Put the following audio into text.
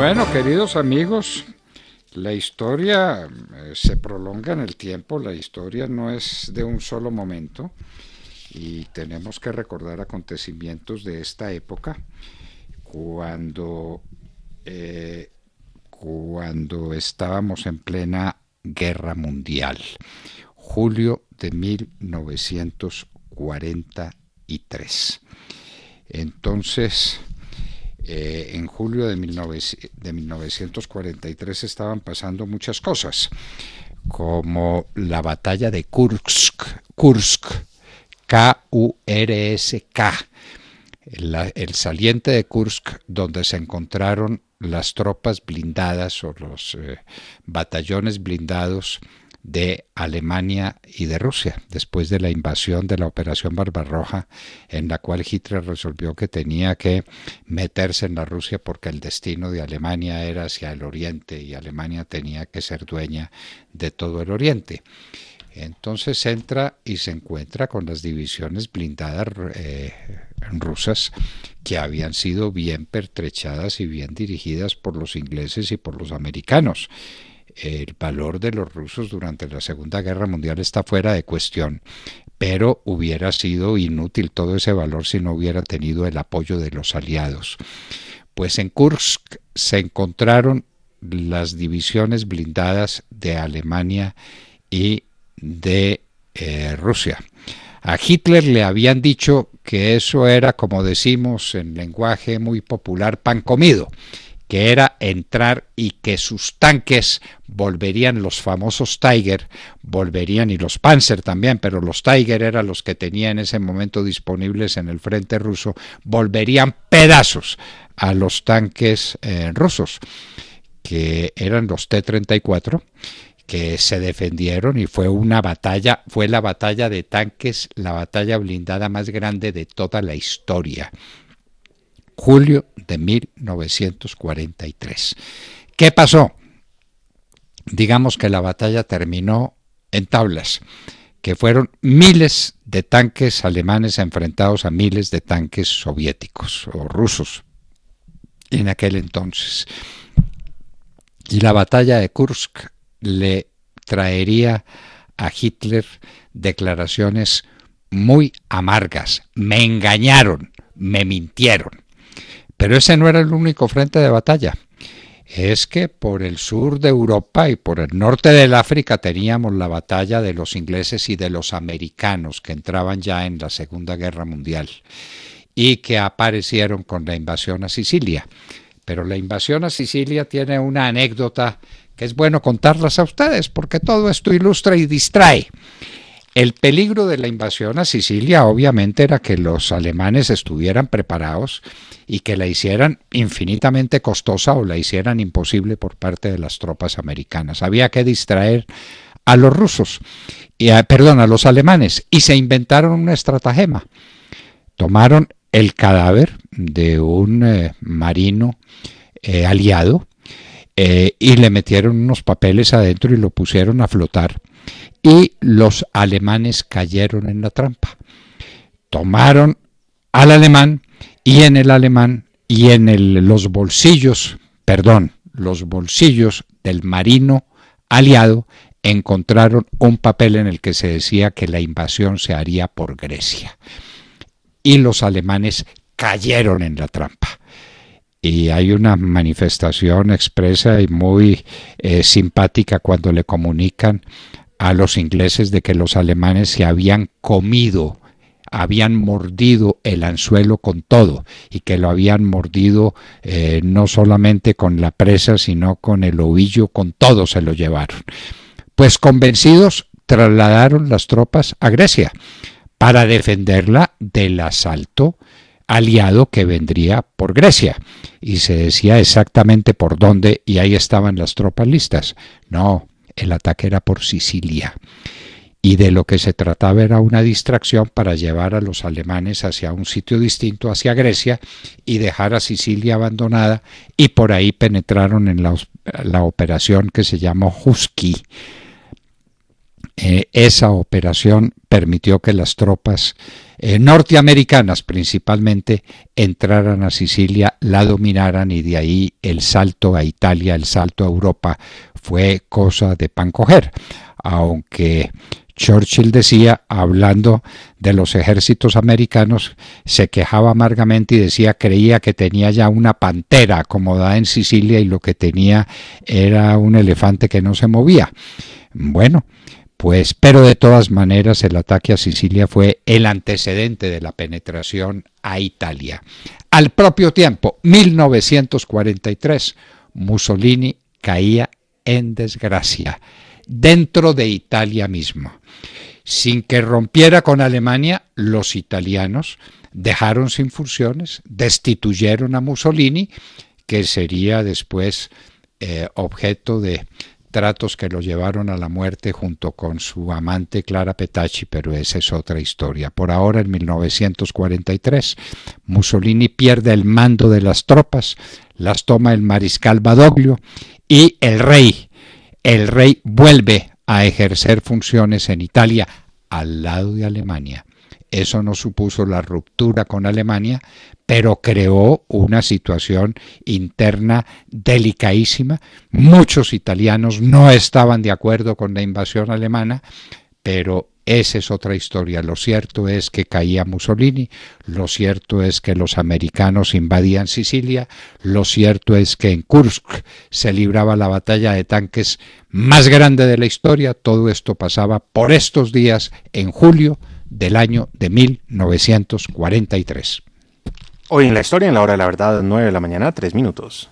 Bueno, queridos amigos, la historia se prolonga en el tiempo, la historia no es de un solo momento y tenemos que recordar acontecimientos de esta época cuando, eh, cuando estábamos en plena guerra mundial, julio de 1943. Entonces, en julio de 1943 estaban pasando muchas cosas, como la batalla de Kursk, K-U-R-S-K, el saliente de Kursk, donde se encontraron las tropas blindadas o los batallones blindados de Alemania y de Rusia, después de la invasión de la Operación Barbarroja, en la cual Hitler resolvió que tenía que meterse en la Rusia porque el destino de Alemania era hacia el oriente y Alemania tenía que ser dueña de todo el oriente. Entonces entra y se encuentra con las divisiones blindadas rusas que habían sido bien pertrechadas y bien dirigidas por los ingleses y por los americanos. El valor de los rusos durante la Segunda Guerra Mundial está fuera de cuestión, pero hubiera sido inútil todo ese valor si no hubiera tenido el apoyo de los aliados. Pues en Kursk se encontraron las divisiones blindadas de Alemania y de Rusia. A Hitler le habían dicho que eso era, como decimos en lenguaje muy popular, pan comido, que era entrar y que sus tanques volverían, los famosos Tiger, volverían, y los Panzer también, pero los Tiger eran los que tenía en ese momento disponibles en el frente ruso, volverían pedazos a los tanques rusos, que eran los T-34, que se defendieron y fue una batalla, fue la batalla de tanques, la batalla blindada más grande de toda la historia. Julio de 1943. ¿Qué pasó? Digamos que la batalla terminó en tablas, que fueron miles de tanques alemanes enfrentados a miles de tanques soviéticos o rusos en aquel entonces. Y la batalla de Kursk le traería a Hitler declaraciones muy amargas. Me engañaron, me mintieron. Pero ese no era el único frente de batalla. Es que por el sur de Europa y por el norte del África teníamos la batalla de los ingleses y de los americanos que entraban ya en la Segunda Guerra Mundial y que aparecieron con la invasión a Sicilia. Pero la invasión a Sicilia tiene una anécdota que es bueno contarlas a ustedes porque todo esto ilustra y distrae. El peligro de la invasión a Sicilia obviamente era que los alemanes estuvieran preparados y que la hicieran infinitamente costosa o la hicieran imposible por parte de las tropas americanas. Había que distraer a los rusos, a los alemanes, y se inventaron una estratagema. Tomaron el cadáver de un marino aliado y le metieron unos papeles adentro y lo pusieron a flotar. Y los alemanes cayeron en la trampa. Tomaron al alemán y en el alemán y en los bolsillos del marino aliado encontraron un papel en el que se decía que la invasión se haría por Grecia. Y los alemanes cayeron en la trampa. Y hay una manifestación expresa y muy simpática cuando le comunican a los ingleses de que los alemanes se habían mordido el anzuelo con todo y que lo habían mordido no solamente con la presa sino con el ovillo, con todo se lo llevaron. Pues convencidos trasladaron las tropas a Grecia para defenderla del asalto aliado que vendría por Grecia, y se decía exactamente por dónde y ahí estaban las tropas listas. No, el ataque era por Sicilia y de lo que se trataba era una distracción para llevar a los alemanes hacia un sitio distinto, hacia Grecia, y dejar a Sicilia abandonada, y por ahí penetraron en la operación que se llamó Husky. esa operación permitió que las tropas norteamericanas principalmente entraran a Sicilia, la dominaran, y de ahí el salto a Italia, el salto a Europa fue cosa de pan coger, aunque Churchill decía, hablando de los ejércitos americanos, se quejaba amargamente y decía, creía que tenía ya una pantera acomodada en Sicilia y lo que tenía era un elefante que no se movía. Bueno, pues, pero de todas maneras el ataque a Sicilia fue el antecedente de la penetración a Italia. Al propio tiempo, 1943, Mussolini caía en desgracia dentro de Italia mismo. Sin que rompiera con Alemania, los italianos dejaron sin funciones, destituyeron a Mussolini, que sería después objeto de tratos que lo llevaron a la muerte junto con su amante Clara Petacci, pero esa es otra historia. Por ahora, en 1943, Mussolini pierde el mando de las tropas, las toma el mariscal Badoglio y el rey vuelve a ejercer funciones en Italia al lado de Alemania. Eso no supuso la ruptura con Alemania, pero creó una situación interna delicadísima. Muchos italianos no estaban de acuerdo con la invasión alemana, pero esa es otra historia. Lo cierto es que caía Mussolini, lo cierto es que los americanos invadían Sicilia, lo cierto es que en Kursk se libraba la batalla de tanques más grande de la historia. Todo esto pasaba por estos días en julio del año de 1943. Hoy en la historia, en la hora de la verdad, 9 de la mañana, 3 minutos.